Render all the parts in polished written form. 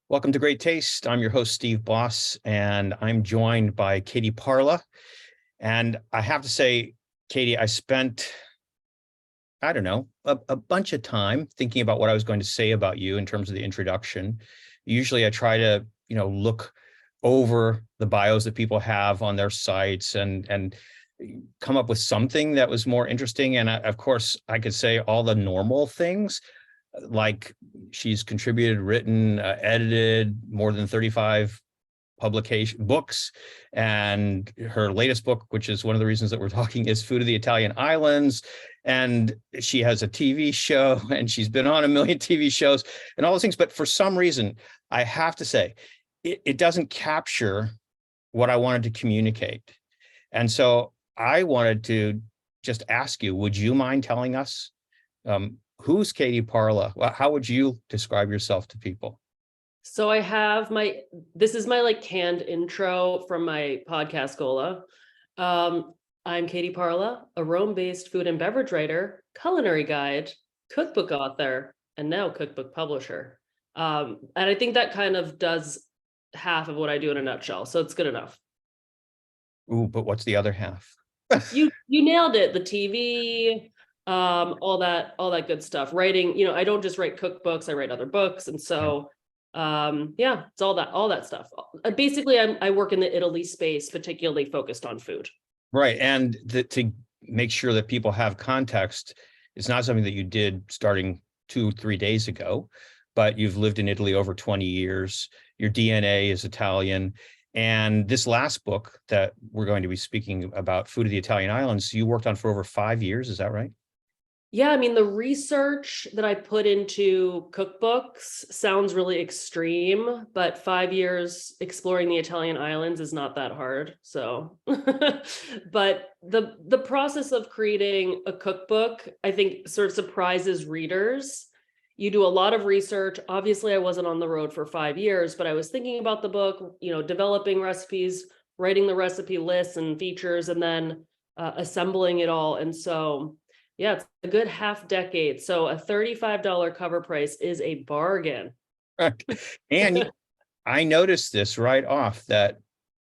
Welcome to Great Taste. I'm your host, Steve Boss, and I'm joined by Katy Parla. And I have to say, Katy, I spent, I don't know, a bunch of time thinking about what I was going to say about you in terms of the introduction. Usually I try to, look over the bios that people have on their sites and come up with something that was more interesting. And of course, I could say all the normal things, like she's contributed, written, edited more than 35 publication books, and her latest book, which is one of the reasons that we're talking, is Food of the Italian Islands. And she has a TV show, and she's been on a million TV shows and all those things. But for some reason, I have to say, it doesn't capture what I wanted to communicate. And so I wanted to just ask you, would you mind telling us who's Katy Parla? How would you describe yourself to people? So this is my canned intro from my podcast Gola. I'm Katy Parla, a Rome-based food and beverage writer, culinary guide, cookbook author, and now cookbook publisher. And I think that kind of does half of what I do in a nutshell. So it's good enough. Ooh, but what's the other half? You nailed it. The TV, all that good stuff. Writing, I don't just write cookbooks, I write other books. And so it's all that stuff. Basically, I work in the Italy space, particularly focused on food. Right. And to make sure that people have context, it's not something that you did starting 2-3 days ago, but you've lived in Italy over 20 years. Your DNA is Italian. And this last book that we're going to be speaking about, Food of the Italian Islands, you worked on for over 5 years. Is that right? Yeah, I mean, the research that I put into cookbooks sounds really extreme, but 5 years exploring the Italian islands is not that hard. So, but the process of creating a cookbook, I think, sort of surprises readers. You do a lot of research. Obviously, I wasn't on the road for 5 years, but I was thinking about the book, developing recipes, writing the recipe lists and features, and then assembling it all. And so, yeah, it's a good half decade. So a $35 cover price is a bargain. And I noticed this right off, that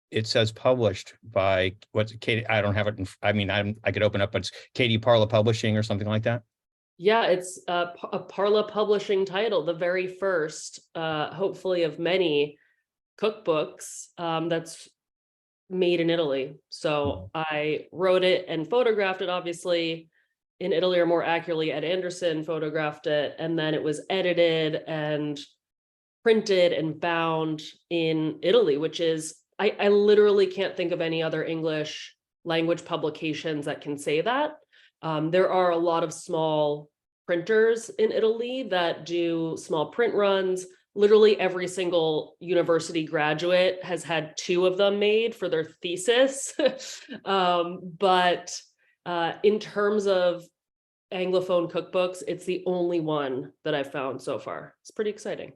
it says published by what's Katy. I don't have it. I could open up, but it's Katy Parla Publishing or something like that. Yeah, it's a Parla publishing title, the very first, hopefully of many cookbooks that's made in Italy. So I wrote it and photographed it, obviously, in Italy, or more accurately, Ed Anderson photographed it, and then it was edited and printed and bound in Italy, which is, I literally can't think of any other English language publications that can say that. There are a lot of small printers in Italy that do small print runs. Literally every single university graduate has had 2 of them made for their thesis. But in terms of Anglophone cookbooks, it's the only one that I've found so far. It's pretty exciting.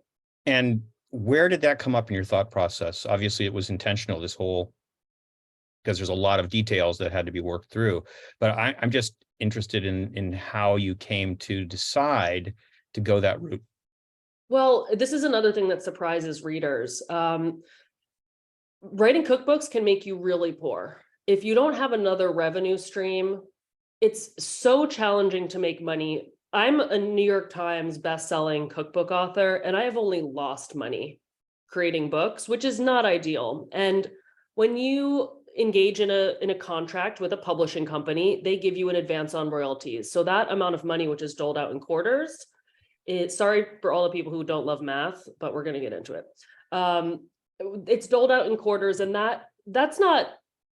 And where did that come up in your thought process? Obviously, it was intentional, because there's a lot of details that had to be worked through. But I'm just interested in how you came to decide to go that route. Well, this is another thing that surprises readers. Writing cookbooks can make you really poor. If you don't have another revenue stream, it's so challenging to make money. I'm a New York Times best-selling cookbook author, and I have only lost money creating books, which is not ideal. And when you engage in a contract with a publishing company, they give you an advance on royalties. So that amount of money, which is doled out in quarters, sorry for all the people who don't love math, but we're going to get into it. It's doled out in quarters, and that's not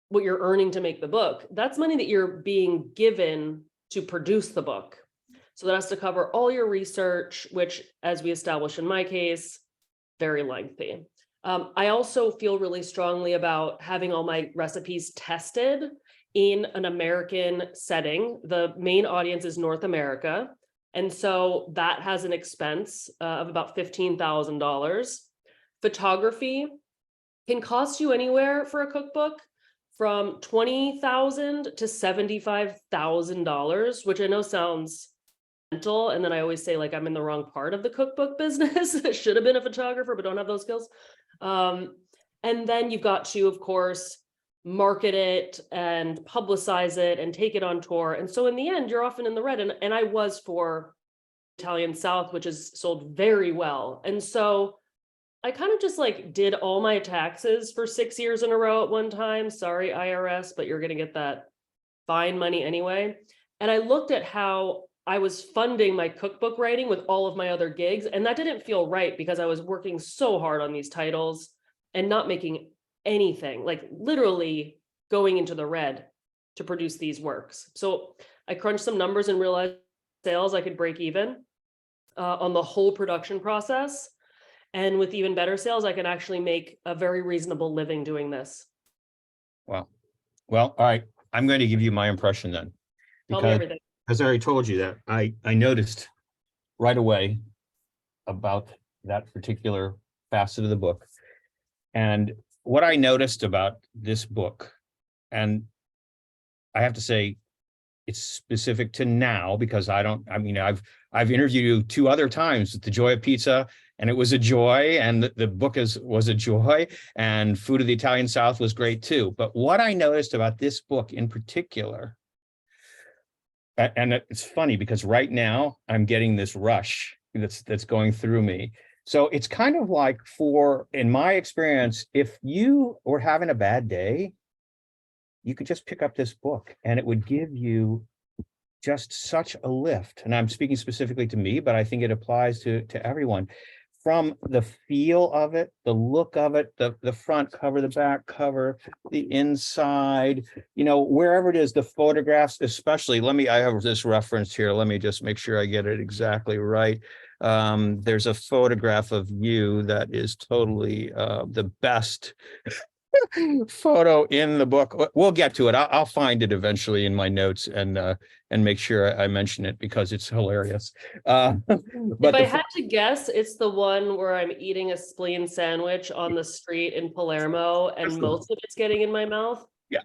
what you're earning to make the book. That's money that you're being given to produce the book. So that has to cover all your research, which, as we established in my case, very lengthy. I also feel really strongly about having all my recipes tested in an American setting. The main audience is North America. And so that has an expense of about $15,000. Photography can cost you anywhere for a cookbook from $20,000 to $75,000, which I know sounds lentil. And then I always say, like, I'm in the wrong part of the cookbook business. I should have been a photographer, but don't have those skills. And then you've got to, of course, market it and publicize it and take it on tour. And so in the end, you're often in the red. And I was for Italian South, which is sold very well. And so I kind of just like did all my taxes for 6 years in a row at one time. Sorry, IRS, but you're going to get that fine money anyway. And I looked at how I was funding my cookbook writing with all of my other gigs. And that didn't feel right because I was working so hard on these titles and not making anything, like literally going into the red to produce these works. So I crunched some numbers and realized sales I could break even on the whole production process. And with even better sales, I can actually make a very reasonable living doing this. Wow. Well, all right. I'm going to give you my impression then. Tell me everything. As I already told you that I noticed right away about that particular facet of the book. And what I noticed about this book, and I have to say it's specific to now because I've interviewed you 2 other times at the Joy of Pizza, and it was a joy, and the book was a joy, and Food of the Italian South was great too. But what I noticed about this book in particular, and it's funny because right now I'm getting this rush that's going through me. So it's kind of like, in my experience, if you were having a bad day, you could just pick up this book and it would give you just such a lift. And I'm speaking specifically to me, but I think it applies to everyone. From the feel of it, the look of it, the front cover, the back cover, the inside, wherever it is, the photographs, especially, I have this reference here. Let me just make sure I get it exactly right. There's a photograph of you that is totally the best photo in the book. We'll get to it. I'll find it eventually in my notes and make sure I mention it because it's hilarious. But if I had to guess, it's the one where I'm eating a spleen sandwich on the street in Palermo and most of it's getting in my mouth. Yeah,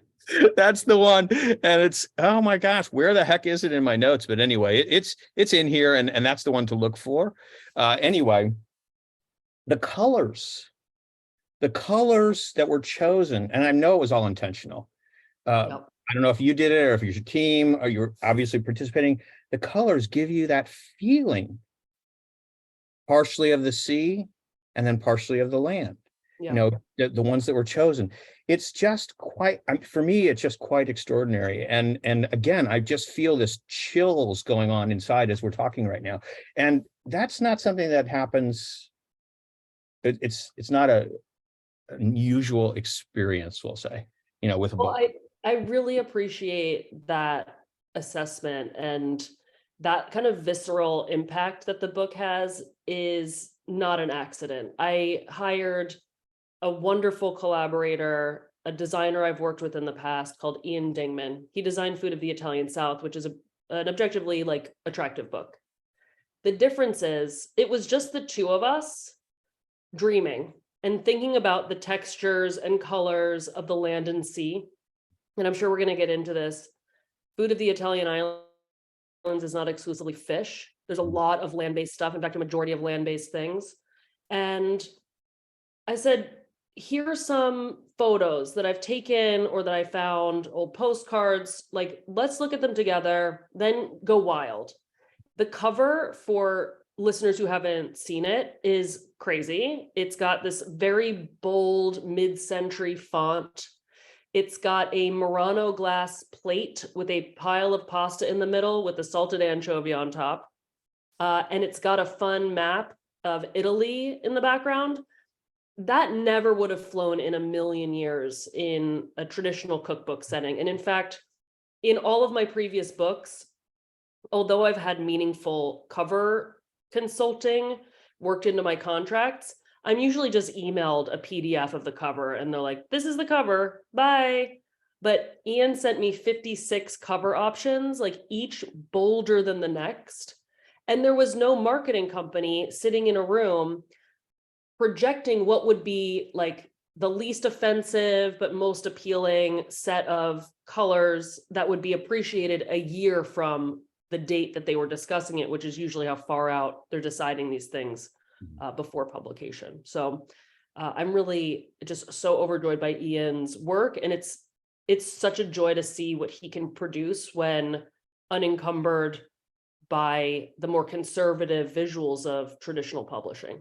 that's the one. And it's, oh my gosh, where the heck is it in my notes? But anyway, it's in here, and that's the one to look for. Anyway, the colors that were chosen, and I know it was all intentional. Yep. I don't know if you did it or if it's your team or you're obviously participating. The colors give you that feeling, partially of the sea and then partially of the land. Yeah. The ones that were chosen. It's just for me, it's just quite extraordinary. And again, I just feel this chills going on inside as we're talking right now. And that's not something that happens. It's not an unusual experience, we'll say, with a book. I really appreciate that assessment, and that kind of visceral impact that the book has is not an accident. I hired a wonderful collaborator, a designer I've worked with in the past called Ian Dingman. He designed Food of the Italian South, which is an objectively attractive book. The difference is it was just the 2 of us dreaming and thinking about the textures and colors of the land and sea. And I'm sure we're going to get into this. Food of the Italian Islands is not exclusively fish. There's a lot of land-based stuff. In fact, a majority of land-based things. And I said, here are some photos that I've taken or that I found, old postcards. Let's look at them together, then go wild. The cover, for listeners who haven't seen it, is crazy. It's got this very bold mid-century font. It's got a Murano glass plate with a pile of pasta in the middle with the salted anchovy on top. And it's got a fun map of Italy in the background. That never would have flown in a million years in a traditional cookbook setting. And in fact, in all of my previous books, although I've had meaningful cover consulting worked into my contracts, I'm usually just emailed a PDF of the cover and they're like, this is the cover, bye. But Ian sent me 56 cover options, each bolder than the next. And there was no marketing company sitting in a room projecting what would be the least offensive but most appealing set of colors that would be appreciated a year from the date that they were discussing it, which is usually how far out they're deciding these things before publication. So I'm really just so overjoyed by Ian's work, and it's such a joy to see what he can produce when unencumbered by the more conservative visuals of traditional publishing.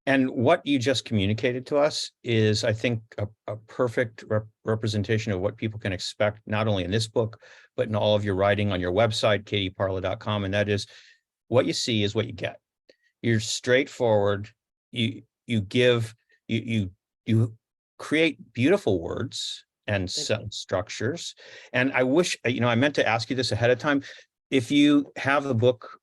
And what you just communicated to us is, I think, a perfect representation of what people can expect, not only in this book, but in all of your writing on your website, katyparla.com. And that is, what you see is what you get. You're straightforward. You create beautiful words and structures. And I wish, I meant to ask you this ahead of time. If you have the book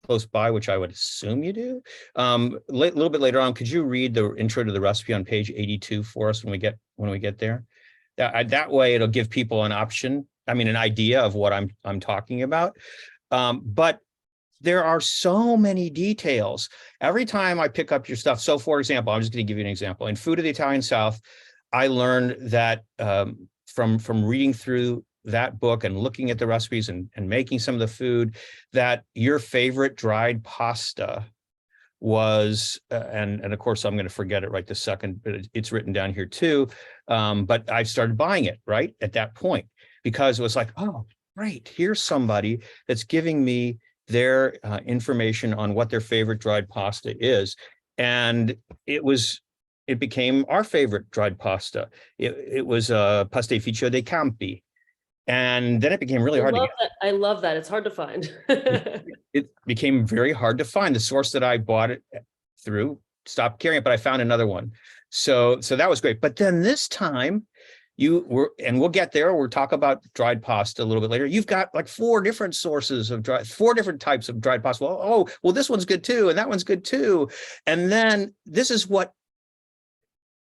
close by, which I would assume you do, a little bit later on, could you read the intro to the recipe on page 82 for us when we get there? That way it'll give people an idea of what I'm talking about. But there are so many details. Every time I pick up your stuff. So for example, I'm just going to give you an example. In Food of the Italian South, I learned that from reading through that book and looking at the recipes and making some of the food, that your favorite dried pasta was, and of course I'm going to forget it right this second, but it's written down here too. But I started buying it right at that point, because it was like, oh, great, here's somebody that's giving me their information on what their favorite dried pasta is. And it became our favorite dried pasta. It was pastéficio dei campi. And then it became really hard to get. I love that. It's hard to find. It became very hard to find. The source that I bought it through stopped carrying it, but I found another one. So that was great. But then this time and we'll get there. We'll talk about dried pasta a little bit later. You've got like 4 different sources of four different types of dried pasta. Well, this one's good too, and that one's good too. And then this is what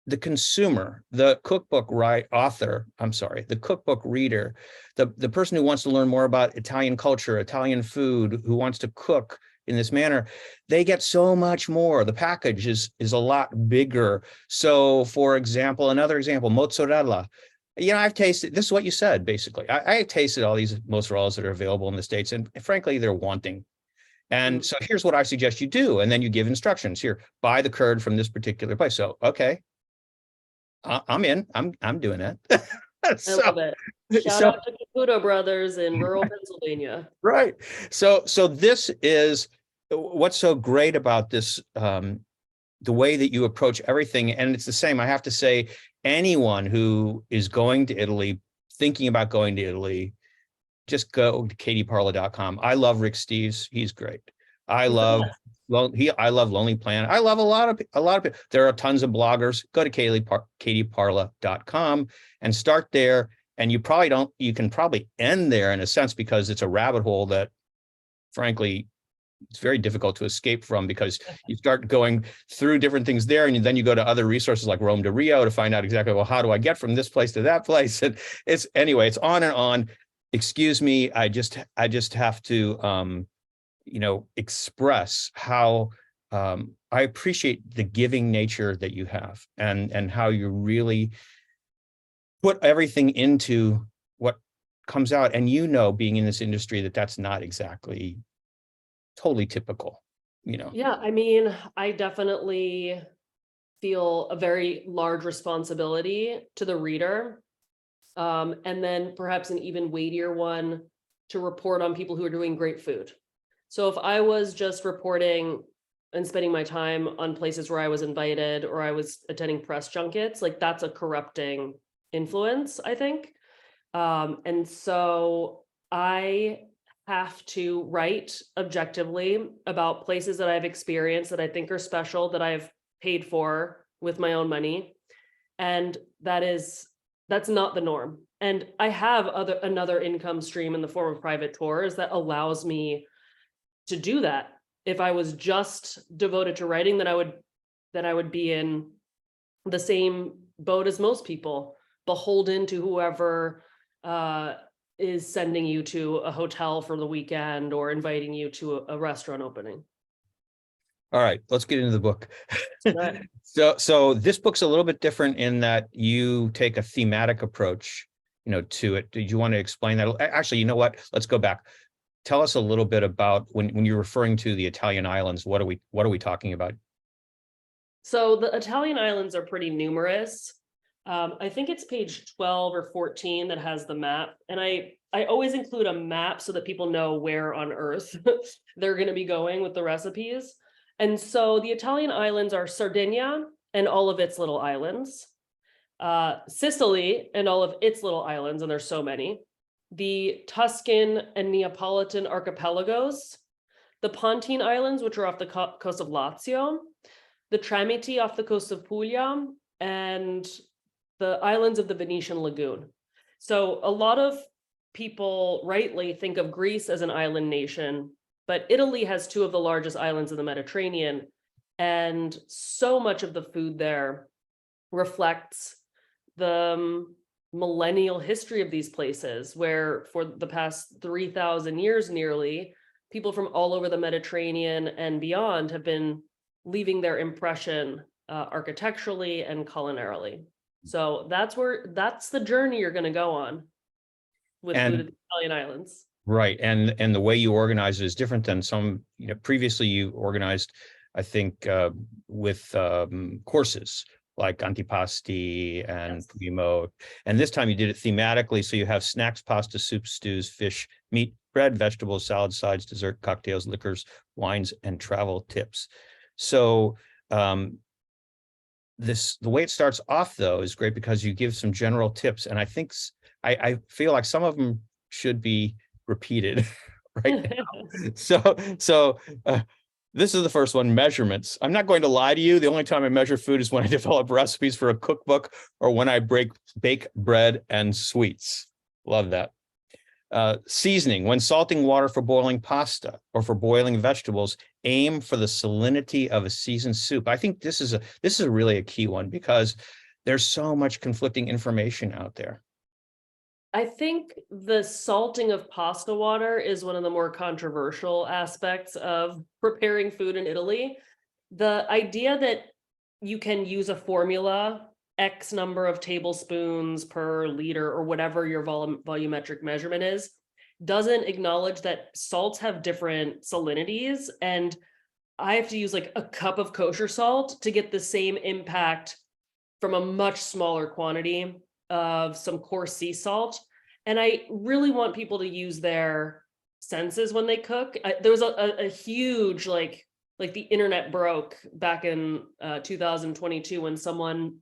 the consumer, the cookbook the cookbook reader, the person who wants to learn more about Italian culture, Italian food, who wants to cook in this manner, they get so much more. The package is a lot bigger. So for example, another example, mozzarella. I've tasted, this is what you said, basically. I have tasted all these mozzarellas that are available in the States, and frankly, they're wanting. And so here's what I suggest you do. And then you give instructions here, buy the curd from this particular place. So, okay. I'm in. I'm doing that. I love it. Shout out to Caputo Brothers in rural Pennsylvania. Right. So this is what's so great about this, the way that you approach everything. And it's the same. I have to say, anyone who is going to Italy, thinking about going to Italy, just go to katyparla.com. I love Rick Steves. He's great. I love Lonely Planet. I love a lot of people. There are tons of bloggers. Go to katyparla.com and start there. And you can probably end there in a sense, because it's a rabbit hole that, frankly, it's very difficult to escape from, because you start going through different things there, and then you go to other resources like Rome to Rio to find out exactly, well, how do I get from this place to that place? And it's on and on. Excuse me, I just have to express how I appreciate the giving nature that you have, and how you really put everything into what comes out. And being in this industry, that's not exactly totally typical, Yeah, I definitely feel a very large responsibility to the reader. And then perhaps an even weightier one to report on people who are doing great food. So if I was just reporting and spending my time on places where I was invited or I was attending press junkets, like that's a corrupting influence, I think. And so I have to write objectively about places that I've experienced that I think are special, that I've paid for with my own money. And that's not the norm. And I have another income stream in the form of private tours that allows me to do that. If I was just devoted to writing, then I would be in the same boat as most people, beholden to whoever is sending you to a hotel for the weekend or inviting you to a restaurant opening. All right, let's get into the book. Right. So this book's a little bit different in that you take a thematic approach, to it. Did you want to explain that? Actually, you know what? Let's go back. tell us a little bit about when you're referring to the Italian islands, what are we talking about? So the Italian islands are pretty numerous. I think it's page 12 or 14 that has the map. And I always include a map so that people know where on earth they're going to be going with the recipes. And so the Italian islands are Sardinia and all of its little islands, Sicily and all of its little islands, and there's so many, the Tuscan and Neapolitan archipelagos, the Pontine Islands, which are off the coast of Lazio, the Trapani off the coast of Puglia, and the islands of the Venetian lagoon. So a lot of people rightly think of Greece as an island nation, but Italy has two of the largest islands in the Mediterranean, and so much of the food there reflects the millennial history of these places, where for the past 3,000 years nearly, people from all over the Mediterranean and beyond have been leaving their impression architecturally and culinarily. So that's the journey you're going to go on with food at the Italian islands. Right. And the way you organize it is different than some, previously you organized, I think, with courses like antipasti and Yes. primo. And this time you did it thematically. So you have snacks, pasta, soup, stews, fish, meat, bread, vegetables, salad, sides, dessert, cocktails, liquors, wines, and travel tips. So the way it starts off, though, is great because you give some general tips. And I think I feel like some of them should be repeated right now. So this is the first one, measurements. I'm not going to lie to you. The only time I measure food is when I develop recipes for a cookbook or when I bake bread and sweets. Love that. Seasoning. When salting water for boiling pasta or for boiling vegetables, aim for the salinity of a seasoned soup. I think this is really a key one because there's so much conflicting information out there. I think the salting of pasta water is one of the more controversial aspects of preparing food in Italy. The idea that you can use a formula, X number of tablespoons per liter or whatever your volumetric measurement is, doesn't acknowledge that salts have different salinities. And I have to use like a cup of kosher salt to get the same impact from a much smaller quantity of some coarse sea salt. And I really want people to use their senses when they cook. There was a huge, like the internet broke back in 2022 when someone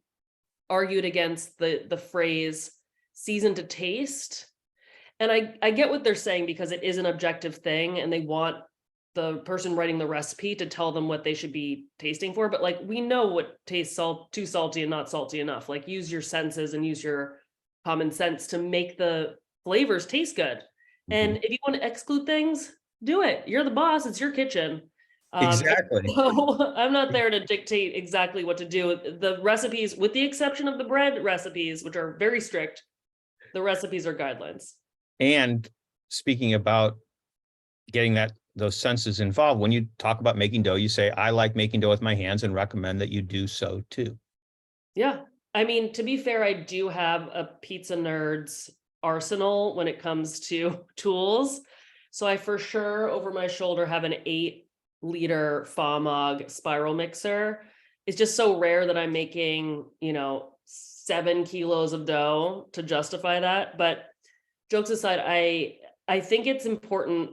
argued against the phrase season to taste. And I get what they're saying because it is an objective thing and they want the person writing the recipe to tell them what they should be tasting for. But like, we know what tastes too salty and not salty enough. Like, use your senses and use your common sense to make the flavors taste good. And if you want to exclude things, do it. You're the boss. It's your kitchen. Exactly. So I'm not there to dictate exactly what to do. The recipes, with the exception of the bread recipes, which are very strict, the recipes are guidelines. And speaking about getting those senses involved, when you talk about making dough, you say, I like making dough with my hands and recommend that you do so too. Yeah. I mean, to be fair, I do have a pizza nerd's arsenal when it comes to tools. So I for sure over my shoulder have an 8-liter Famog spiral mixer. It's just so rare that I'm making, 7 kilos of dough to justify that. But jokes aside, I think it's important,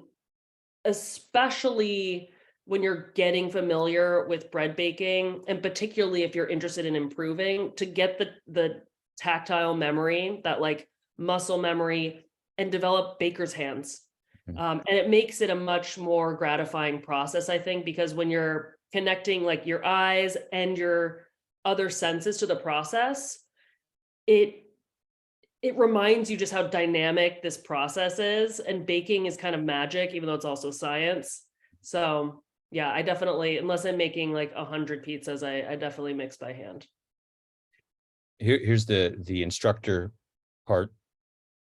especially when you're getting familiar with bread baking, and particularly if you're interested in improving, to get the tactile memory, that like muscle memory, and develop baker's hands. And it makes it a much more gratifying process, I think, because when you're connecting like your eyes and your other senses to the process, it reminds you just how dynamic this process is. And baking is kind of magic, even though it's also science. So yeah, I definitely, unless I'm making like 100 pizzas, I definitely mix by hand. Here's the instructor part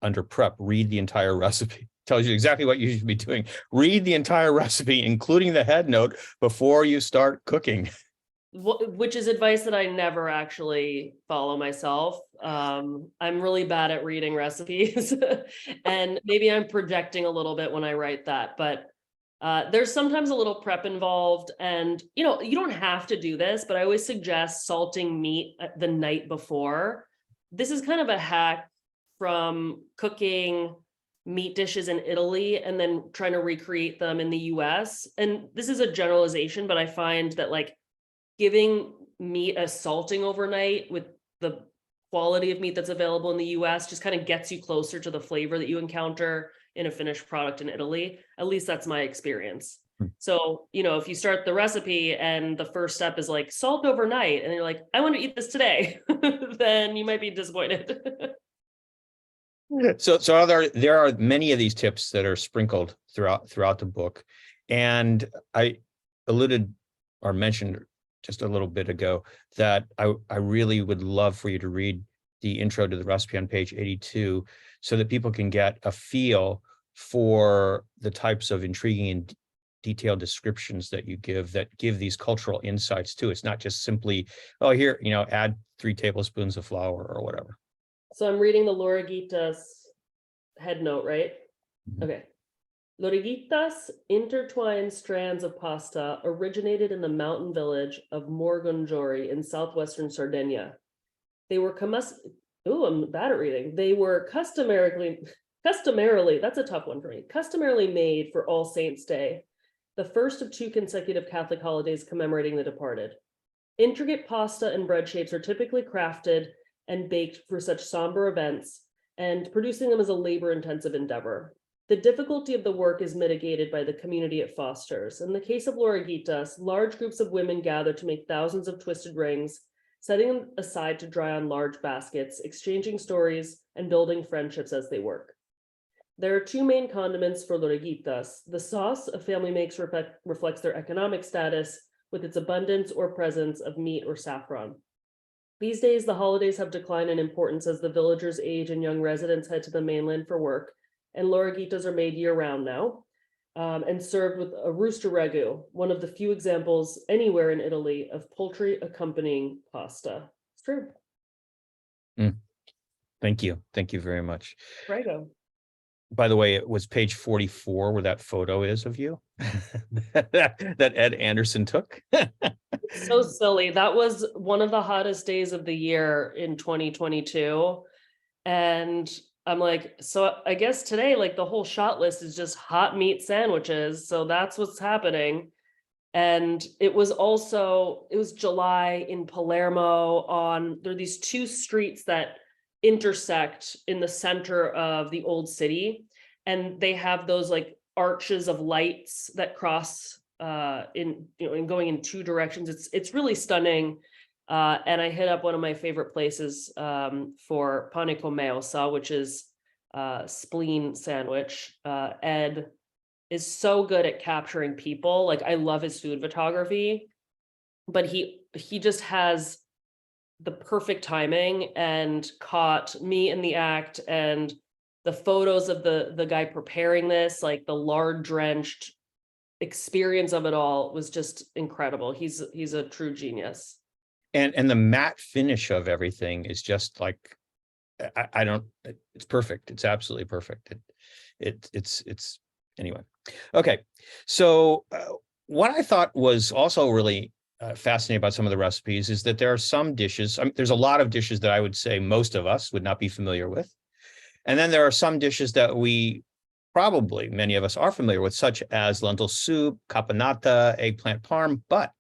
under prep. Read the entire recipe. Tells you exactly what you should be doing. Read the entire recipe, including the head note, before you start cooking. which is advice that I never actually follow myself. I'm really bad at reading recipes and maybe I'm projecting a little bit when I write that, but there's sometimes a little prep involved, and you don't have to do this, but I always suggest salting meat the night before. This is kind of a hack from cooking meat dishes in Italy and then trying to recreate them in the US. And this is a generalization, but I find that like giving meat a salting overnight with the quality of meat that's available in the US just kind of gets you closer to the flavor that you encounter in a finished product in Italy. At least that's my experience. So, if you start the recipe and the first step is like salt overnight and you're like, I want to eat this today, then you might be disappointed. So there are many of these tips that are sprinkled throughout the book. And I alluded or mentioned just a little bit ago that I really would love for you to read the intro to the recipe on page 82 so that people can get a feel for the types of intriguing and detailed descriptions that you give that give these cultural insights too. It's not just simply, oh, here, add 3 tablespoons of flour or whatever. So I'm reading the Loraghitas headnote, right? Mhm. Okay. Loraghitas intertwined strands of pasta originated in the mountain village of Morgongiori in southwestern Sardinia. They were I'm bad at reading. They were customarily, that's a tough one for me, customarily made for All Saints' Day, the first of 2 consecutive Catholic holidays commemorating the departed. Intricate pasta and bread shapes are typically crafted and baked for such somber events, and producing them is a labor-intensive endeavor. The difficulty of the work is mitigated by the community it fosters. In the case of Loraghitas, large groups of women gather to make thousands of twisted rings, setting them aside to dry on large baskets, exchanging stories, and building friendships as they work. There are 2 main condiments for Loraghitas. The sauce a family makes reflects their economic status with its abundance or presence of meat or saffron. These days, the holidays have declined in importance as the villagers age and young residents head to the mainland for work, and Loraghitas are made year-round now, and served with a rooster ragu, one of the few examples anywhere in Italy of poultry accompanying pasta. It's true. Thank you. Thank you very much. Ragu. By the way, it was page 44 where that photo is of you that Ed Anderson took. So silly. That was one of the hottest days of the year in 2022. And I'm like, so I guess today, like the whole shot list is just hot meat sandwiches. So that's what's happening. And it was July in Palermo there are these 2 streets that intersect in the center of the old city. And they have those like arches of lights that cross in going in 2 directions. It's really stunning. And I hit up one of my favorite places for pane con meosa, which is spleen sandwich. Ed is so good at capturing people. Like I love his food photography, but he just has the perfect timing and caught me in the act. And the photos of the guy preparing this, like the lard drenched experience of it all was just incredible. He's a true genius. And the matte finish of everything is just like, it's perfect. It's absolutely perfect. It's anyway. Okay. So what I thought was also really fascinating about some of the recipes is that there are some dishes. There's a lot of dishes that I would say most of us would not be familiar with. And then there are some dishes that probably many of us are familiar with, such as lentil soup, caponata, eggplant parm, but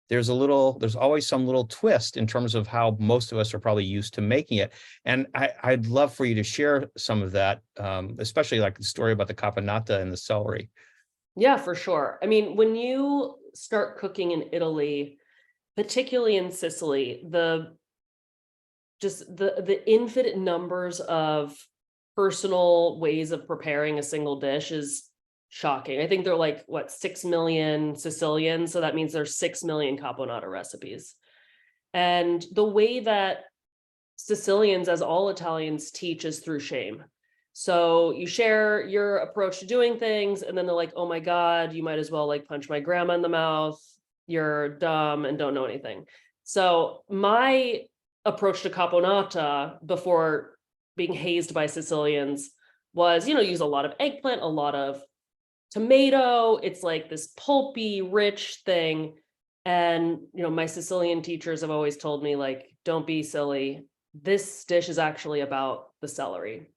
there's always some little twist in terms of how most of us are probably used to making it. And I'd love for you to share some of that, especially like the story about the caponata and the celery. Yeah, for sure. I mean, when you start cooking in Italy, particularly in Sicily, the infinite numbers of personal ways of preparing a single dish is shocking. I think they're like 6 million Sicilians, so that means there's 6 million caponata recipes. And the way that Sicilians, as all Italians, teach is through shame. So you share your approach to doing things, and then they're like, oh my God, you might as well like punch my grandma in the mouth. you're dumb and don't know anything. So my approach to caponata before being hazed by Sicilians was, use a lot of eggplant, a lot of tomato. It's like this pulpy, rich thing. And, my Sicilian teachers have always told me, like, don't be silly. This dish is actually about the celery.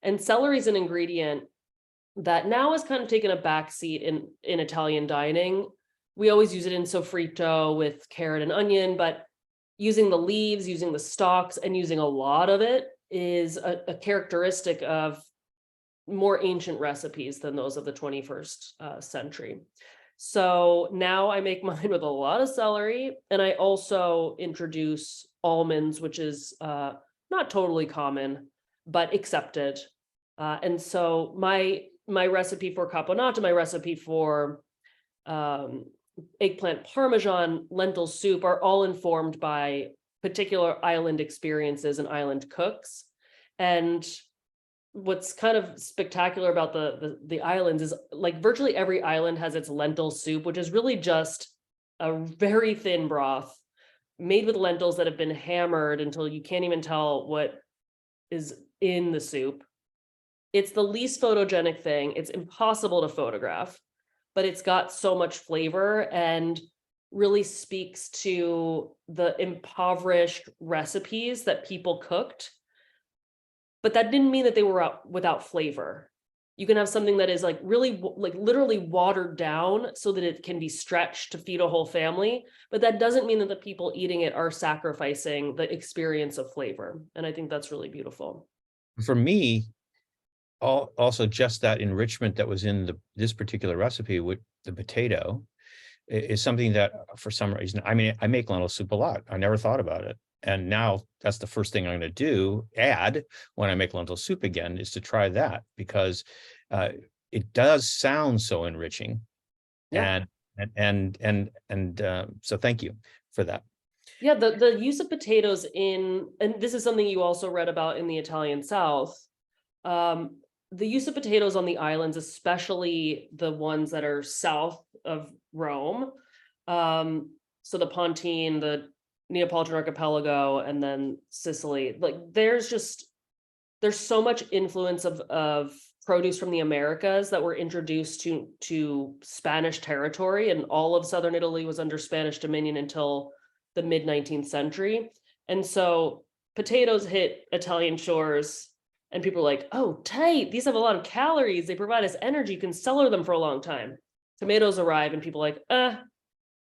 And celery is an ingredient that now has kind of taken a backseat in Italian dining. We always use it in sofrito with carrot and onion, but using the leaves, using the stalks, and using a lot of it is a characteristic of more ancient recipes than those of the 21st century. So now I make mine with a lot of celery, and I also introduce almonds, which is not totally common, but accepted. And so my recipe for caponata, my recipe for eggplant parmesan, lentil soup are all informed by particular island experiences and island cooks. And what's kind of spectacular about the islands is, like, virtually every island has its lentil soup, which is really just a very thin broth made with lentils that have been hammered until you can't even tell what is in the soup. It's the least photogenic thing. It's impossible to photograph, but it's got so much flavor and really speaks to the impoverished recipes that people cooked. But that didn't mean that they were without flavor. You can have something that is like really, like literally watered down so that it can be stretched to feed a whole family. But that doesn't mean that the people eating it are sacrificing the experience of flavor. And I think that's really beautiful. For me, also just that enrichment that was in this particular recipe with the potato is something that, for some reason, I mean, I make lentil soup a lot. I never thought about it. And now that's the first thing I'm going to add when I make lentil soup again, is to try that, because it does sound so enriching. Yeah. So thank you for that. Yeah, the use of potatoes and this is something you also read about in the Italian South. The use of potatoes on the islands, especially the ones that are south of Rome. So the Pontine, the Neapolitan archipelago, and then Sicily. Like, there's so much influence of produce from the Americas that were introduced to Spanish territory, and all of southern Italy was under Spanish dominion until the mid 19th century. And so potatoes hit Italian shores, and people are like, oh, tight, these have a lot of calories, they provide us energy, you can cellar them for a long time. Tomatoes arrive and people are like,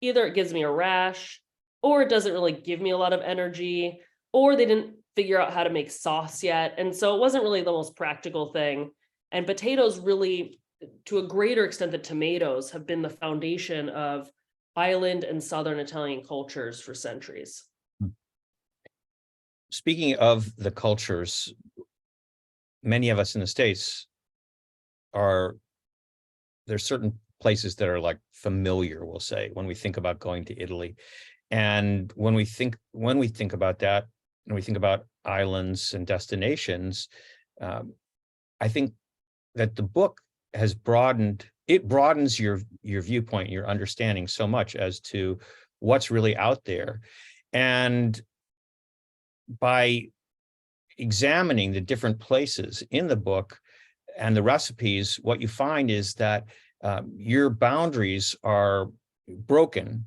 either it gives me a rash, or it doesn't really give me a lot of energy, or they didn't figure out how to make sauce yet. And so it wasn't really the most practical thing. And potatoes really, to a greater extent than tomatoes, have been the foundation of island and southern Italian cultures for centuries. Speaking of the cultures, many of us in the States there's certain places that are like familiar, we'll say, when we think about going to Italy. And when we think about that, and we think about islands and destinations, I think that the book has broadens your viewpoint, your understanding so much as to what's really out there. And by examining the different places in the book and the recipes, what you find is that your boundaries are broken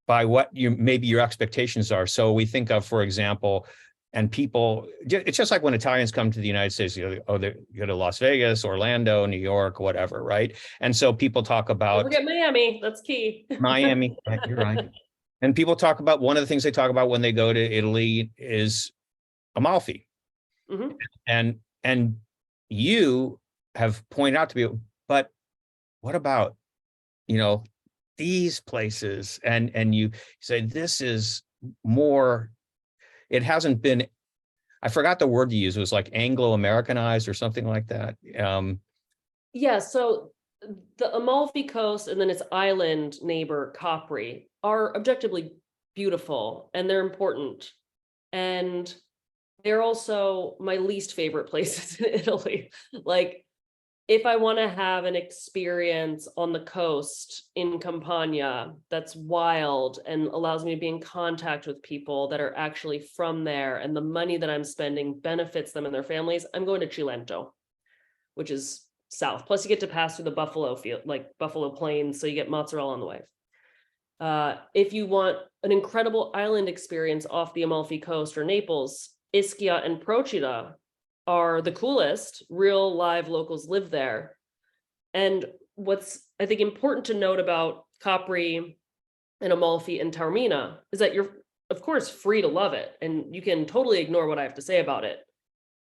by what maybe your expectations are. So we think of, for example, and people, it's just like when Italians come to the United States, they go to Las Vegas, Orlando, New York, whatever, right? And so people talk about— Don't forget Miami, that's key. Miami, you're right. And people talk about, one of the things they talk about when they go to Italy is Amalfi. Mm-hmm. And you have pointed out to me, but what about, these places? And you say, this is more, it hasn't been, I forgot the word you used, it was like Anglo-Americanized or something like that. Yeah, so the Amalfi Coast and then its island neighbor, Capri, are objectively beautiful, and they're important. And they're also my least favorite places in Italy. Like, if I want to have an experience on the coast in Campania that's wild and allows me to be in contact with people that are actually from there, and the money that I'm spending benefits them and their families, I'm going to Cilento, which is south. Plus, you get to pass through the buffalo field, like Buffalo Plains, so you get mozzarella on the way. If you want an incredible island experience off the Amalfi Coast or Naples, Ischia and Procida are the coolest. Real live locals live there. And what's, I think, important to note about Capri and Amalfi and Taormina is that you're, of course, free to love it, and you can totally ignore what I have to say about it.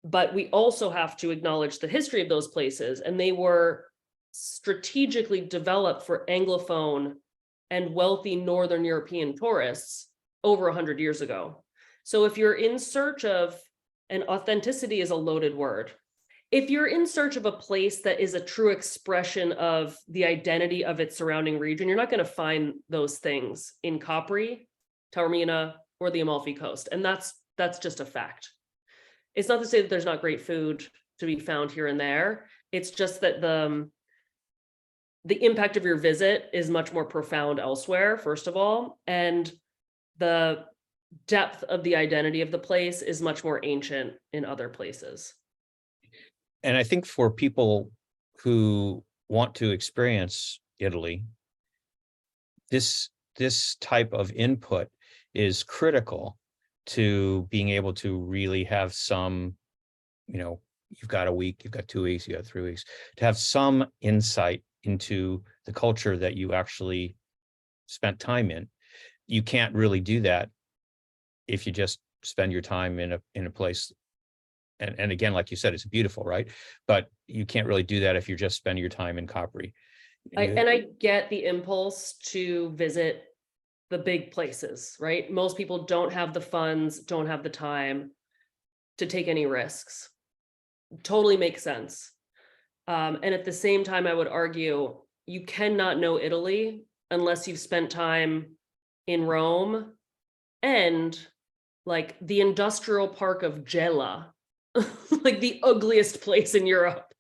But we also have to acknowledge the history of those places, and they were strategically developed for Anglophone and wealthy Northern European tourists over 100 years ago. So if you're in search of, and authenticity is a loaded word, if you're in search of a place that is a true expression of the identity of its surrounding region, you're not going to find those things in Capri, Taormina, or the Amalfi Coast. And that's just a fact. It's not to say that there's not great food to be found here and there. It's just that the impact of your visit is much more profound elsewhere, first of all, and the depth of the identity of the place is much more ancient in other places. And I think for people who want to experience Italy, this type of input is critical to being able to really have some, you've got a week, you've got 2 weeks, you got 3 weeks, to have some insight into the culture that you actually spent time in. You can't really do that if you just spend your time in a place. And again, like you said, it's beautiful, right? But you can't really do that if you're just spending your time in Capri. And I get the impulse to visit the big places, right? Most people don't have the funds, don't have the time to take any risks. Totally makes sense. And at the same time, I would argue you cannot know Italy unless you've spent time in Rome and like the industrial park of Gela, like the ugliest place in Europe.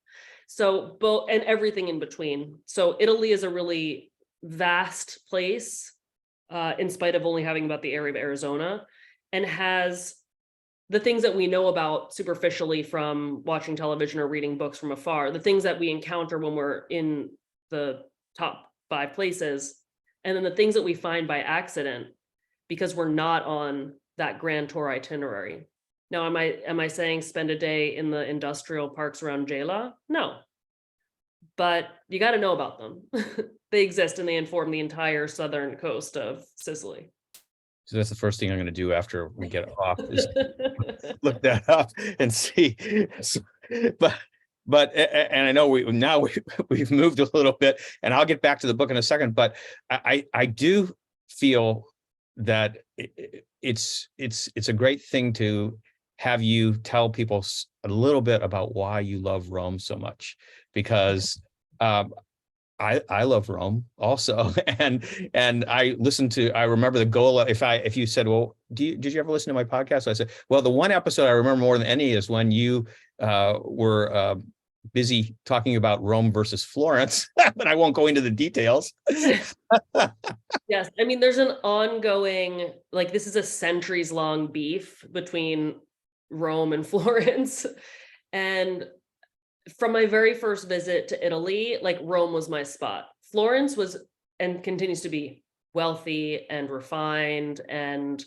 So both, and everything in between. So Italy is a really vast place, in spite of only having about the area of Arizona, and has the things that we know about superficially from watching television or reading books from afar, the things that we encounter when we're in the top 5 places, and then the things that we find by accident because we're not on that grand tour itinerary. Now, am I saying spend a day in the industrial parks around Gela? No. But you got to know about them. They exist and they inform the entire southern coast of Sicily. So that's the first thing I'm going to do after we get off is look that up and see. But and I know we've moved a little bit, and I'll get back to the book in a second. But I do feel that it's a great thing to have you tell people a little bit about why you love Rome so much, because I love Rome also, and I remember the goal. If you said, well, did you ever listen to my podcast? I said, well, the one episode I remember more than any is when you were busy talking about Rome versus Florence, but I won't go into the details. Yes, I mean, there's an ongoing, like, this is a centuries-long beef between Rome and Florence, and from my very first visit to Italy, like, Rome was my spot. Florence was and continues to be wealthy and refined and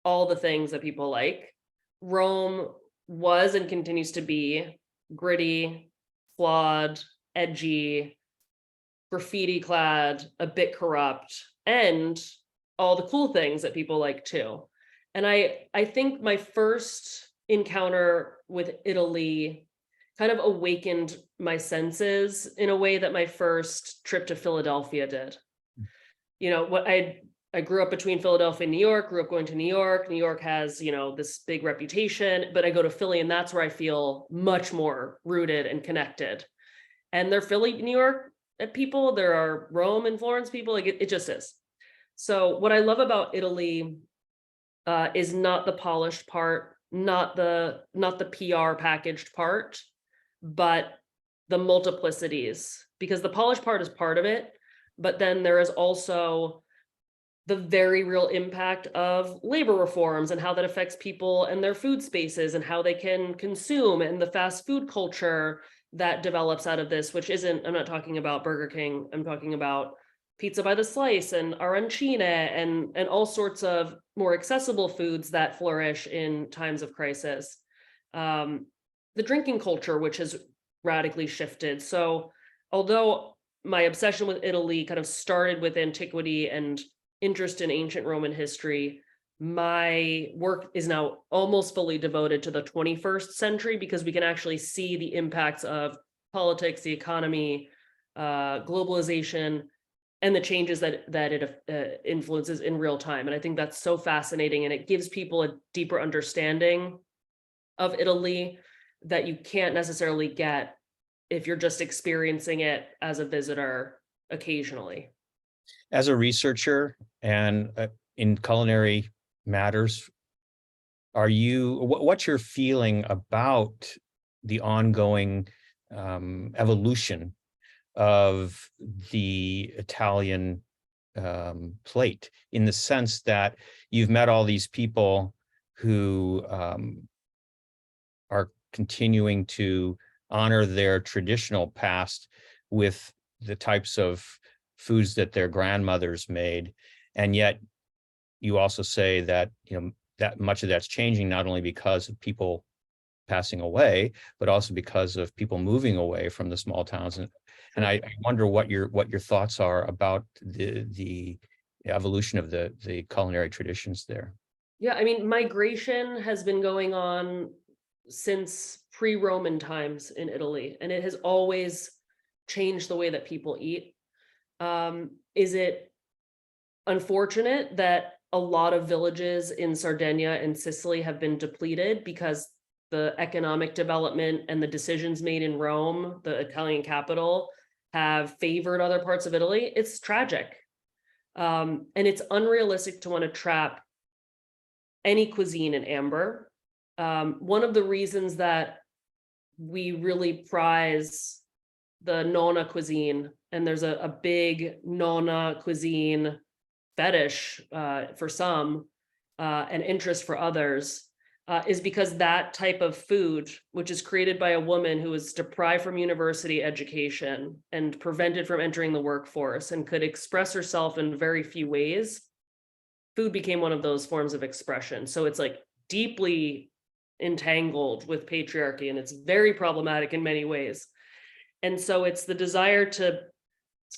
all the things that people like. Rome was and continues to be gritty, flawed, edgy, graffiti clad, a bit corrupt, and all the cool things that people like too. And I think my first encounter with Italy kind of awakened my senses in a way that my first trip to Philadelphia did. I grew up between Philadelphia and New York, grew up going to New York. New York has, this big reputation, but I go to Philly and that's where I feel much more rooted and connected. And they're Philly, New York people, there are Rome and Florence people, like it just is. So what I love about Italy is not the polished part, not the PR packaged part, but the multiplicities, because the polish part is part of it, but then there is also the very real impact of labor reforms and how that affects people and their food spaces and how they can consume, and the fast food culture that develops out of this, which isn't, I'm not talking about Burger King, I'm talking about pizza by the slice and arancine and all sorts of more accessible foods that flourish in times of crisis. The drinking culture, which has radically shifted. So although my obsession with Italy kind of started with antiquity and interest in ancient Roman history, my work is now almost fully devoted to the 21st century, because we can actually see the impacts of politics, the economy, globalization, and the changes that it influences in real time. And I think that's so fascinating, and it gives people a deeper understanding of Italy that you can't necessarily get if you're just experiencing it as a visitor occasionally. As a researcher and in culinary matters, what's your feeling about the ongoing evolution of the Italian plate, in the sense that you've met all these people who are continuing to honor their traditional past with the types of foods that their grandmothers made, and yet you also say that that much of that's changing, not only because of people passing away, but also because of people moving away from the small towns. And I wonder what your thoughts are about the evolution of the culinary traditions there. Yeah, I mean, migration has been going on since pre-Roman times in Italy, and it has always changed the way that people eat. Is it unfortunate that a lot of villages in Sardinia and Sicily have been depleted because the economic development and the decisions made in Rome, the Italian capital, have favored other parts of Italy? It's tragic. And it's unrealistic to want to trap any cuisine in amber. One of the reasons that we really prize the nonna cuisine, and there's a big nonna cuisine fetish for some and interest for others, is because that type of food, which is created by a woman who was deprived from university education and prevented from entering the workforce and could express herself in very few ways, food became one of those forms of expression. So it's like deeply entangled with patriarchy, and it's very problematic in many ways. And so it's the desire to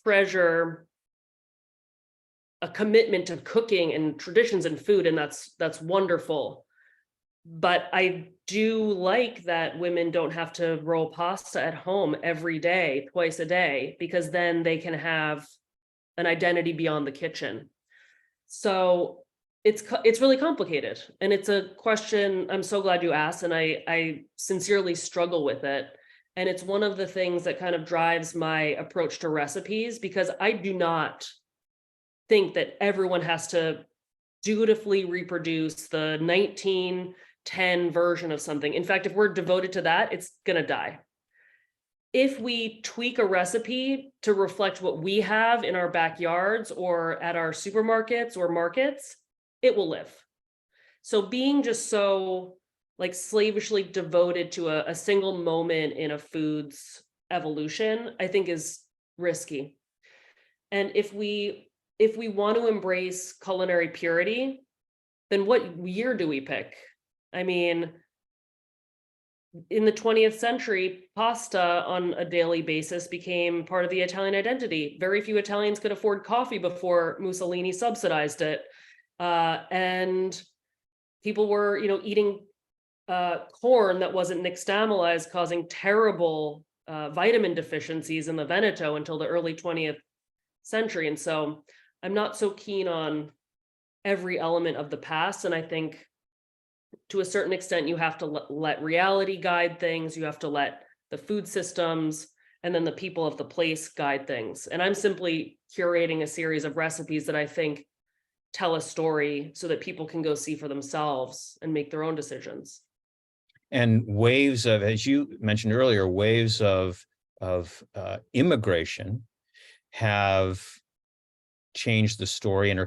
treasure a commitment to cooking and traditions and food, and that's wonderful. But I do like that women don't have to roll pasta at home every day, twice a day, because then they can have an identity beyond the kitchen. So it's really complicated, and it's a question I'm so glad you asked, and I sincerely struggle with it. And it's one of the things that kind of drives my approach to recipes, because I do not think that everyone has to dutifully reproduce the 1910 version of something. In fact, if we're devoted to that, it's gonna die. If we tweak a recipe to reflect what we have in our backyards or at our supermarkets or markets, it will live. So being just so like slavishly devoted to a single moment in a food's evolution, I think is risky. And if we want to embrace culinary purity, then what year do we pick? I mean, in the 20th century, pasta on a daily basis became part of the Italian identity. Very few Italians could afford coffee before Mussolini subsidized it. And people were, eating corn that wasn't nixtamalized, causing terrible vitamin deficiencies in the Veneto until the early 20th century. And so I'm not so keen on every element of the past. And I think to a certain extent, you have to let reality guide things. You have to let the food systems and then the people of the place guide things. And I'm simply curating a series of recipes that I think tell a story so that people can go see for themselves and make their own decisions. And waves of, as you mentioned earlier, waves of of immigration have changed the story and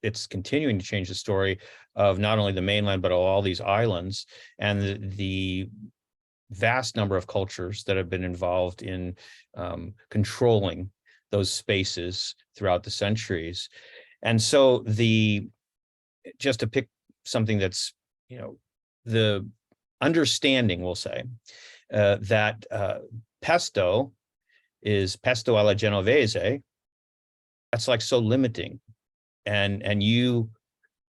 it's continuing to change the story of not only the mainland, but all these islands, and the vast number of cultures that have been involved in controlling those spaces throughout the centuries. And so just to pick something that's, the understanding, we'll say, that pesto is pesto alla genovese. That's like so limiting. And you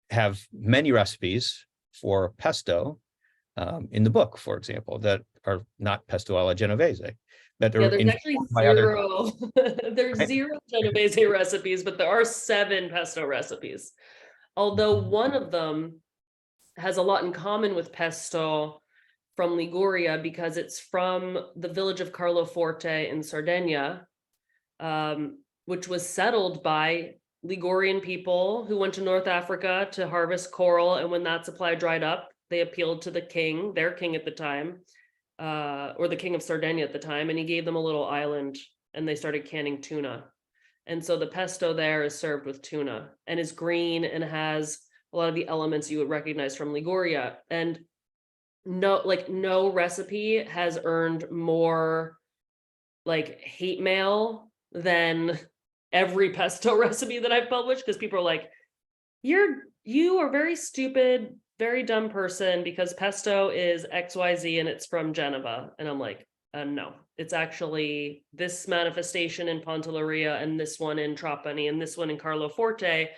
have many recipes for pesto in the book, for example, that are not pesto alla genovese, that Yeah, are there's actually informed by other, zero. There's right? zero Genovese recipes, but there are 7 pesto recipes. Although one of them has a lot in common with pesto from Liguria because it's from the village of Carloforte in Sardinia, which was settled by Ligurian people who went to North Africa to harvest coral. And when that supply dried up, they appealed to the king, their king at the time, or the king of Sardinia at the time, and he gave them a little island and they started canning tuna. And so the pesto there is served with tuna and is green and has a lot of the elements you would recognize from Liguria. And no recipe has earned more like hate mail than every pesto recipe that I've published, because people are like, you are very stupid, very dumb person, because pesto is XYZ and it's from Genova. And I'm like, no, it's actually this manifestation in Pantelleria and this one in Trapani and this one in Carloforte.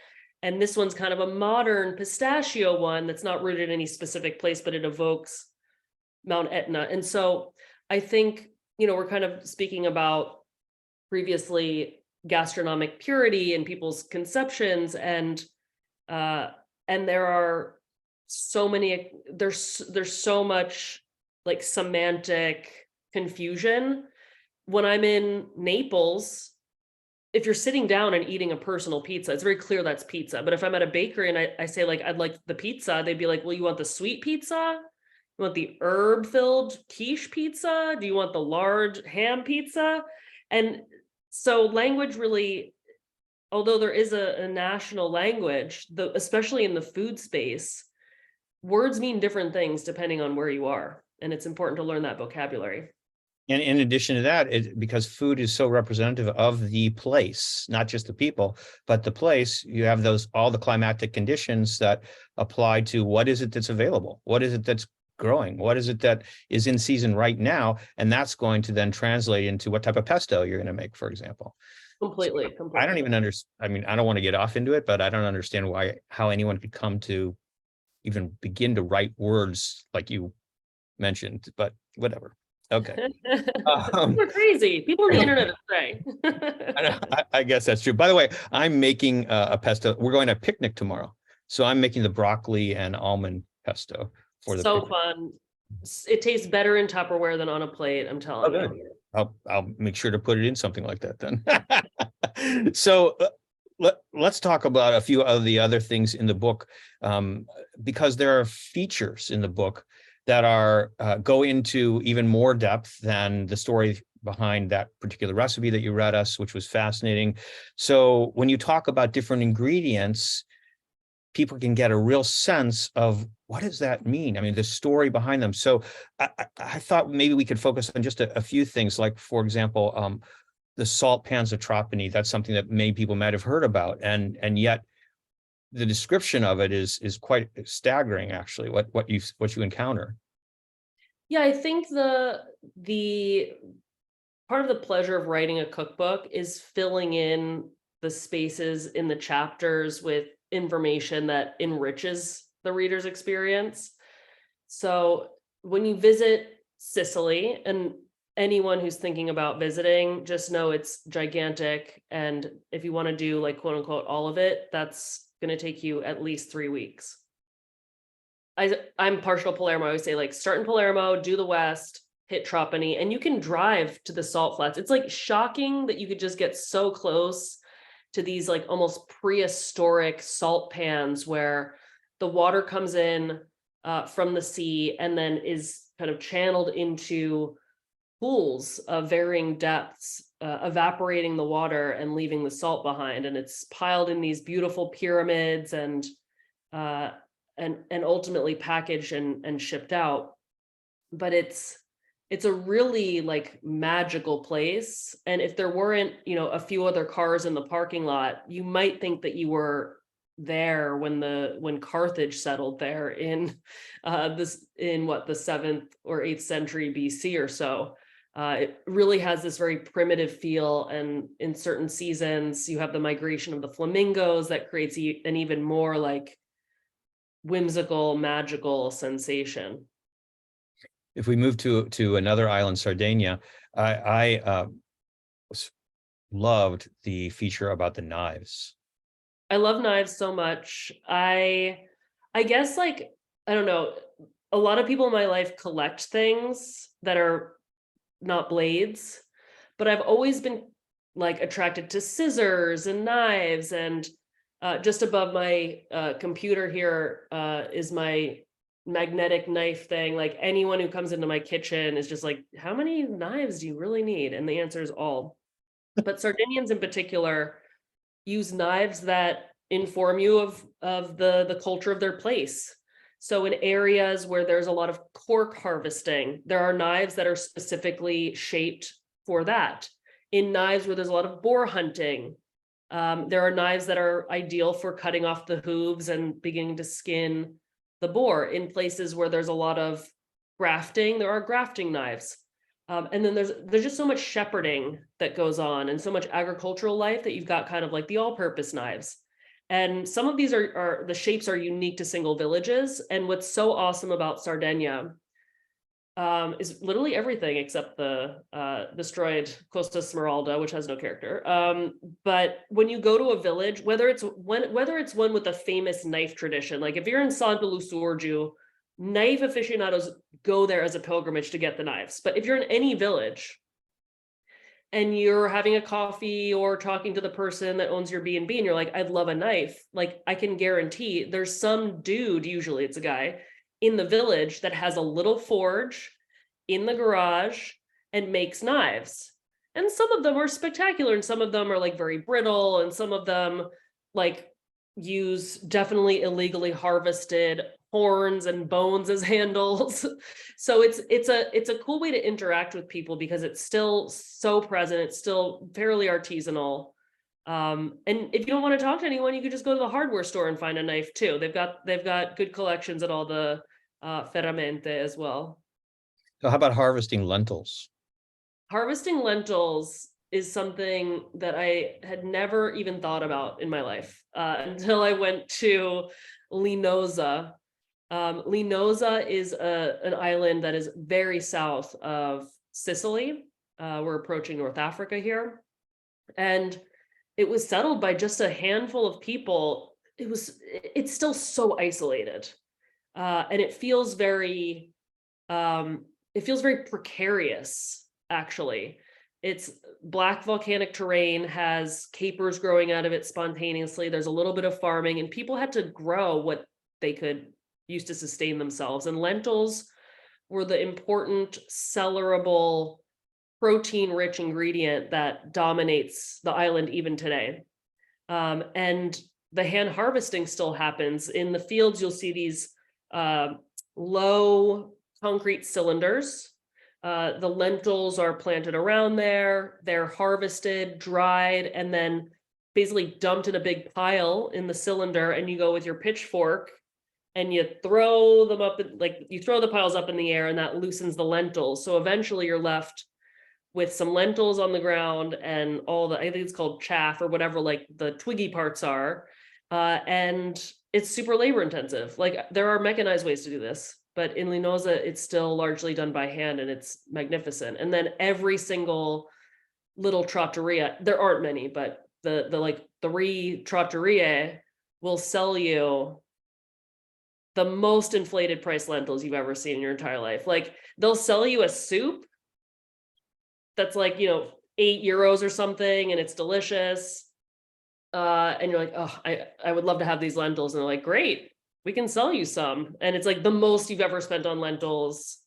And this one's kind of a modern pistachio one that's not rooted in any specific place, but it evokes Mount Etna. And so I think, we're kind of speaking about previously gastronomic purity and people's conceptions, and there are so many, there's so much like semantic confusion. When I'm in Naples, if you're sitting down and eating a personal pizza, it's very clear that's pizza. But if I'm at a bakery and I say like, I'd like the pizza, they'd be like, well, you want the sweet pizza? You want the herb-filled quiche pizza? Do you want the large ham pizza? And so language really, although there is a national language, especially in the food space, words mean different things depending on where you are. And it's important to learn that vocabulary. And in addition to that, because food is so representative of the place, not just the people, but the place, you have all the climatic conditions that apply to what is it that's available? What is it that's growing? What is it that is in season right now? And that's going to then translate into what type of pesto you're going to make, for example. Completely. I don't even understand. I mean, I don't want to get off into it, but I don't understand how anyone could come to even begin to write words like you mentioned, but whatever. Okay. We're crazy. People on the internet are crazy. I guess that's true. By the way, I'm making a pesto. We're going to picnic tomorrow. So I'm making the broccoli and almond pesto for the picnic. Fun. It tastes better in Tupperware than on a plate, I'm telling you. I'll make sure to put it in something like that then. So let's talk about a few of the other things in the book, because there are features in the book that are go into even more depth than the story behind that particular recipe that you read us, which was fascinating. So when you talk about different ingredients, people can get a real sense of what does that mean? I mean, the story behind them. So I thought maybe we could focus on just a few things, like, for example, the salt pans of Trapani. That's something that many people might have heard about, and yet the description of it is quite staggering, actually, what you encounter. Yeah, I think the part of the pleasure of writing a cookbook is filling in the spaces in the chapters with information that enriches the reader's experience. So when you visit Sicily, and anyone who's thinking about visiting, just know it's gigantic. And if you want to do like quote unquote all of it, that's going to take you at least 3 weeks. I'm partial Palermo. I always say like start in Palermo, do the west, hit Trapani, and you can drive to the salt flats. It's like shocking that you could just get so close to these like almost prehistoric salt pans where the water comes in from the sea and then is kind of channeled into pools of varying depths, evaporating the water and leaving the salt behind. And it's piled in these beautiful pyramids and ultimately packaged and shipped out. But it's a really like magical place. And if there weren't, a few other cars in the parking lot, you might think that you were there when Carthage settled there in the 7th or 8th century BC or so. It really has this very primitive feel, and in certain seasons you have the migration of the flamingos that creates an even more like whimsical, magical sensation. If we move to another island, Sardinia, I loved the feature about the knives. I love knives so much. I guess, like, I don't know, a lot of people in my life collect things that are not blades, but I've always been like attracted to scissors and knives. And just above my computer here is my magnetic knife thing. Like, anyone who comes into my kitchen is just like, how many knives do you really need? And the answer is all. But Sardinians in particular use knives that inform you of the culture of their place. So in areas where there's a lot of cork harvesting, there are knives that are specifically shaped for that. In knives where there's a lot of boar hunting, there are knives that are ideal for cutting off the hooves and beginning to skin the boar. In places where there's a lot of grafting, there are grafting knives. And then there's just so much shepherding that goes on, and so much agricultural life, that you've got kind of like the all-purpose knives. And some of these are the shapes are unique to single villages. And what's so awesome about Sardinia is literally everything except the destroyed Costa Smeralda, which has no character. But when you go to a village, whether it's one with a famous knife tradition, like if you're in Santa Lusurgiu, knife aficionados go there as a pilgrimage to get the knives. But if you're in any village and you're having a coffee or talking to the person that owns your B&B and you're like, I'd love a knife, like, I can guarantee there's some dude, usually it's a guy, in the village that has a little forge in the garage and makes knives. And some of them are spectacular, and some of them are like very brittle, and some of them like use definitely illegally harvested horns and bones as handles. So it's a cool way to interact with people, because it's still so present. It's still fairly artisanal. And if you don't want to talk to anyone, you could just go to the hardware store and find a knife too. They've got good collections at all the ferramente as well. So how about harvesting lentils? Harvesting lentils is something that I had never even thought about in my life until I went to Linosa. Linosa is an island that is very south of Sicily. We're approaching North Africa here. And it was settled by just a handful of people. It's still so isolated. And it feels very precarious, actually. It's black volcanic terrain, has capers growing out of it spontaneously. There's a little bit of farming, and people had to grow what they could use to sustain themselves. And lentils were the important, sellerable, protein-rich ingredient that dominates the island even today. And the hand harvesting still happens. In the fields, you'll see these low concrete cylinders. The lentils are planted around there. They're harvested, dried, and then basically dumped in a big pile in the cylinder. And you go with your pitchfork and you throw them up, you throw the piles up in the air, and that loosens the lentils. So eventually you're left with some lentils on the ground and all I think it's called chaff or whatever, like the twiggy parts are. And it's super labor intensive. Like, there are mechanized ways to do this, but in Linosa, it's still largely done by hand, and it's magnificent. And then every single little trattoria, there aren't many, but the like 3 trattorie will sell you the most inflated price lentils you've ever seen in your entire life. Like, they'll sell you a soup that's like, 8 euros or something, and it's delicious. And you're like, oh, I would love to have these lentils. And they're like, great, we can sell you some. And it's like the most you've ever spent on lentils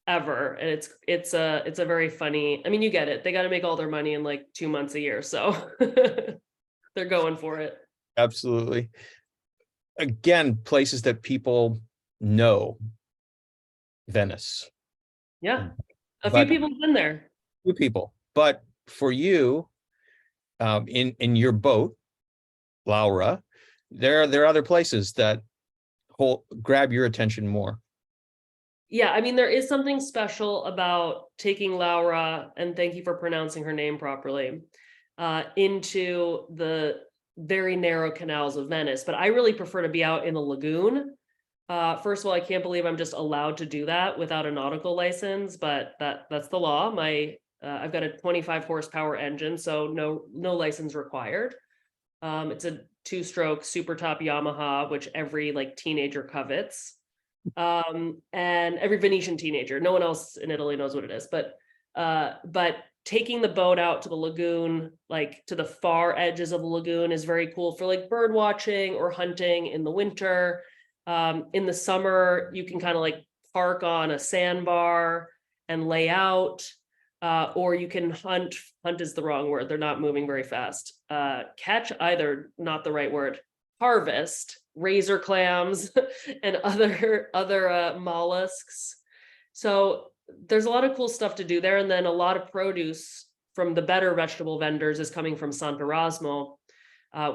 ever. And it's a very funny, I mean, you get it. They got to make all their money in like 2 months a year. So they're going for it. Absolutely. Again, places that people know, Venice, Yeah. A few but people have been there. few people. But for you, in your boat, Laura, there are other places that grab your attention more. Yeah, I mean, there is something special about taking Laura, and thank you for pronouncing her name properly, into the very narrow canals of Venice. But I really prefer to be out in the lagoon. First of all, I can't believe I'm just allowed to do that without a nautical license, but that's the law. I've got a 25 horsepower engine, so no license required. It's a 2-stroke super top Yamaha, which every like teenager covets. And every Venetian teenager, no one else in Italy knows what it is, but taking the boat out to the lagoon, like to the far edges of the lagoon, is very cool for like bird watching or hunting in the winter. In the summer, you can kind of like park on a sandbar and lay out, or you can hunt. Hunt is the wrong word. They're not moving very fast. Catch, either not the right word. Harvest razor clams and other mollusks. So there's a lot of cool stuff to do there, and then a lot of produce from the better vegetable vendors is coming from Sant'Erasmo,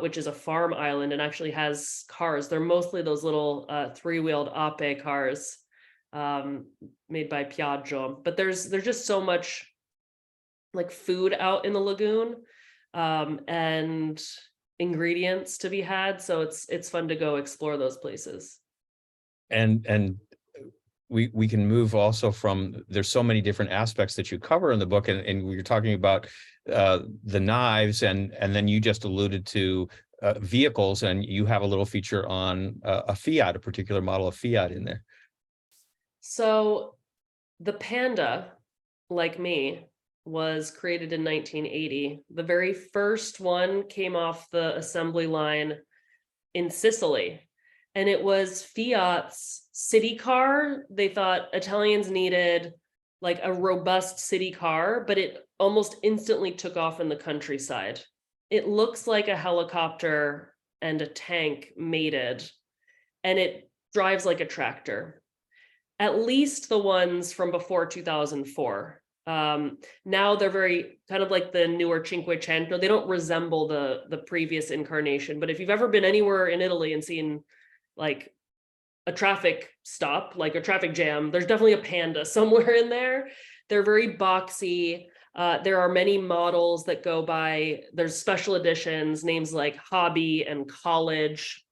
which is a farm island and actually has cars. They're mostly those little 3-wheeled ape cars, made by Piaggio. But there's just so much like food out in the lagoon, and ingredients to be had. So it's fun to go explore those places. And we can move also from, there's so many different aspects that you cover in the book, and we were talking about the knives, and then you just alluded to vehicles, and you have a little feature on a Fiat, a particular model of Fiat in there. So the Panda, like me, was created in 1980. The very first one came off the assembly line in Sicily, and it was Fiat's city car. They thought Italians needed like a robust city car, but it almost instantly took off in the countryside. It looks like a helicopter and a tank mated, and it drives like a tractor. At least the ones from before 2004. Now they're very kind of like the newer Cinquecento. They don't resemble the previous incarnation. But if you've ever been anywhere in Italy and seen like a traffic stop, like a traffic jam, there's definitely a Panda somewhere in there. They're very boxy. There are many models that go by. There's special editions, names like Hobby and College.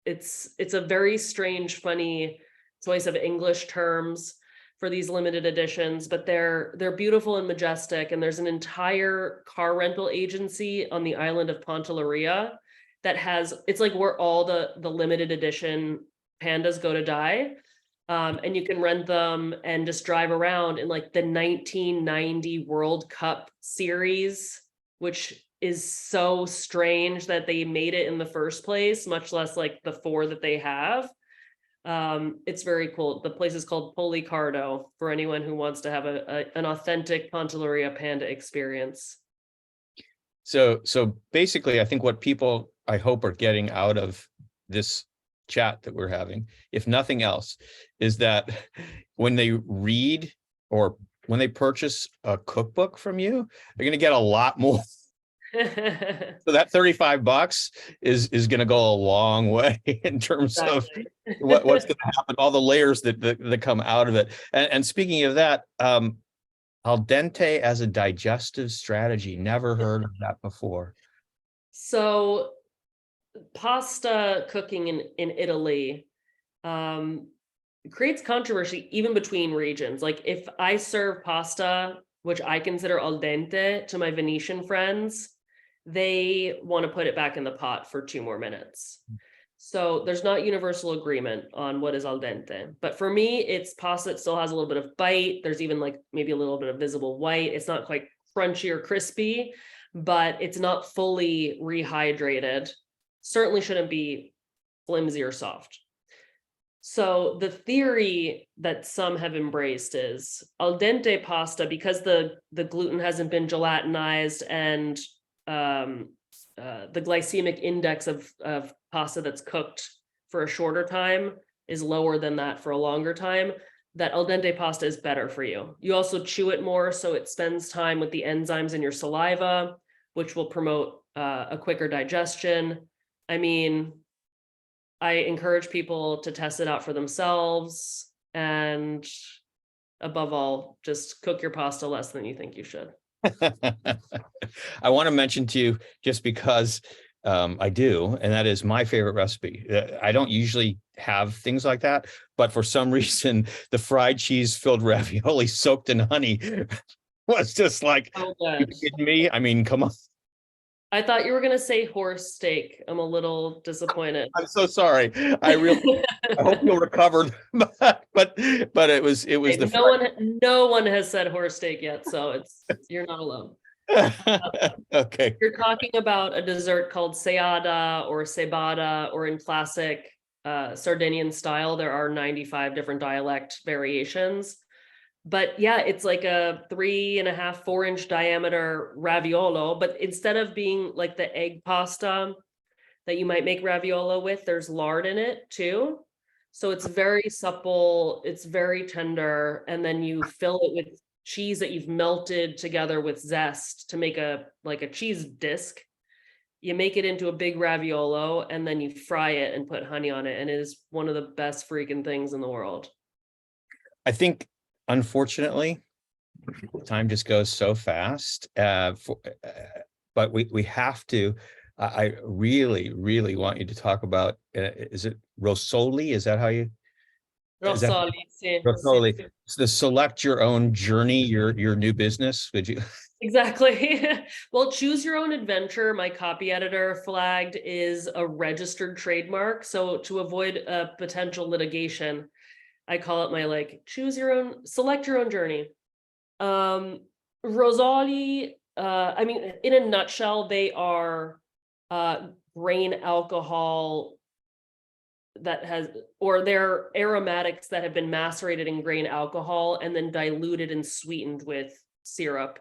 It's a very strange, funny choice of English terms for these limited editions, but they're beautiful and majestic. And there's an entire car rental agency on the island of Pantelleria that has, it's like where all the limited edition Pandas go to die. And you can rent them and just drive around in like the 1990 World Cup series, which is so strange that they made it in the first place, much less like the 4 that they have. It's very cool. The place is called Policardo for anyone who wants to have an authentic Pantelleria Panda experience. So basically, I think what people, I hope, are getting out of this chat that we're having, if nothing else, is that when they read or when they purchase a cookbook from you, they're going to get a lot more. So that $35 is going to go a long way in terms Exactly. of what's going to happen, all the layers that come out of it. And speaking of that, al dente as a digestive strategy, never heard of that before. So pasta cooking in Italy creates controversy even between regions. Like if I serve pasta, which I consider al dente, to my Venetian friends, they want to put it back in the pot for 2 more minutes. So there's not universal agreement on what is al dente. But for me, it's pasta that still has a little bit of bite. There's even like maybe a little bit of visible white. It's not quite crunchy or crispy, but it's not fully rehydrated. Certainly shouldn't be flimsy or soft. So the theory that some have embraced is al dente pasta, because the gluten hasn't been gelatinized and the glycemic index of pasta that's cooked for a shorter time is lower than that for a longer time, that al dente pasta is better for you. You also chew it more, so it spends time with the enzymes in your saliva, which will promote a quicker digestion. I mean, I encourage people to test it out for themselves, and above all, just cook your pasta less than you think you should. I want to mention to you, just because I do, and that is my favorite recipe. I don't usually have things like that, but for some reason, the fried cheese filled ravioli soaked in honey was just like, Oh, you good. kidding me? I mean, come on. I thought you were gonna say horse steak. I'm a little disappointed. I'm so sorry. I hope you'll recover, but it was the No one has said horse steak yet, so you're not alone. okay. You're talking about a dessert called seada or cebada, or in classic Sardinian style, there are 95 different dialect variations. But yeah, it's like a 3.5, 4-inch diameter raviolo, but instead of being like the egg pasta that you might make raviolo with, there's lard in it too. So it's very supple, it's very tender, and then you fill it with cheese that you've melted together with zest to make a cheese disc. You make it into a big raviolo, and then you fry it and put honey on it, and it is one of the best freaking things in the world. I think, unfortunately, time just goes so fast. But we have to. I really, really want you to talk about. Is it Rosoli? Is that how you? Rosoli, sì, Rosoli. sì. It's the select your own journey, your new business. Would you? Exactly. Well, choose your own adventure, my copy editor flagged, is a registered trademark. So to avoid a potential litigation, I call it my select your own journey. Rosoli, I mean, in a nutshell, they are grain alcohol or they're aromatics that have been macerated in grain alcohol and then diluted and sweetened with syrup.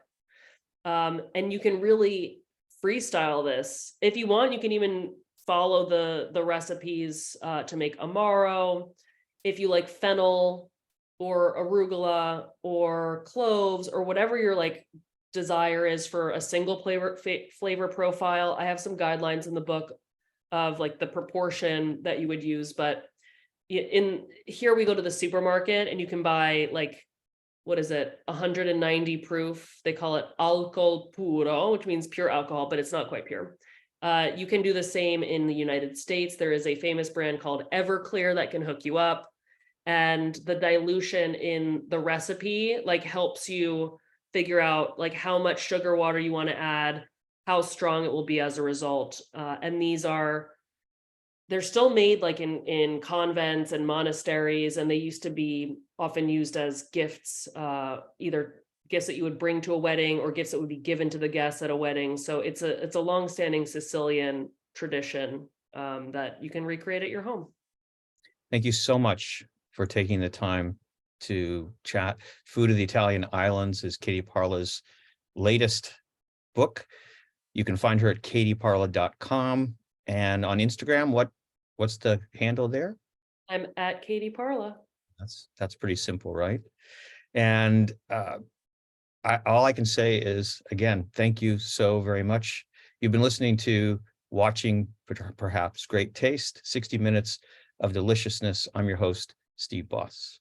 And you can really freestyle this. If you want, you can even follow the recipes to make amaro. If you like fennel or arugula or cloves or whatever your desire is for a single flavor profile, I have some guidelines in the book of the proportion that you would use. But in here we go to the supermarket and you can buy what is it, 190 proof. They call it alcol puro, which means pure alcohol, but it's not quite pure. You can do the same in the United States. There is a famous brand called Everclear that can hook you up. And the dilution in the recipe helps you figure out how much sugar water you want to add, how strong it will be as a result. And they're still made in convents and monasteries, and they used to be often used as gifts, either gifts that you would bring to a wedding or gifts that would be given to the guests at a wedding. So it's a long-standing Sicilian tradition that you can recreate at your home. Thank you so much for taking the time to chat. Food of the Italian Islands is Katy Parla's latest book. You can find her at katyparla.com, and on Instagram, what's the handle there? I'm at Katy Parla. That's pretty simple, right? And all I can say is, again, thank you so very much. You've been listening to Watching Perhaps Great Taste, 60 minutes of deliciousness. I'm your host, Steve Boss.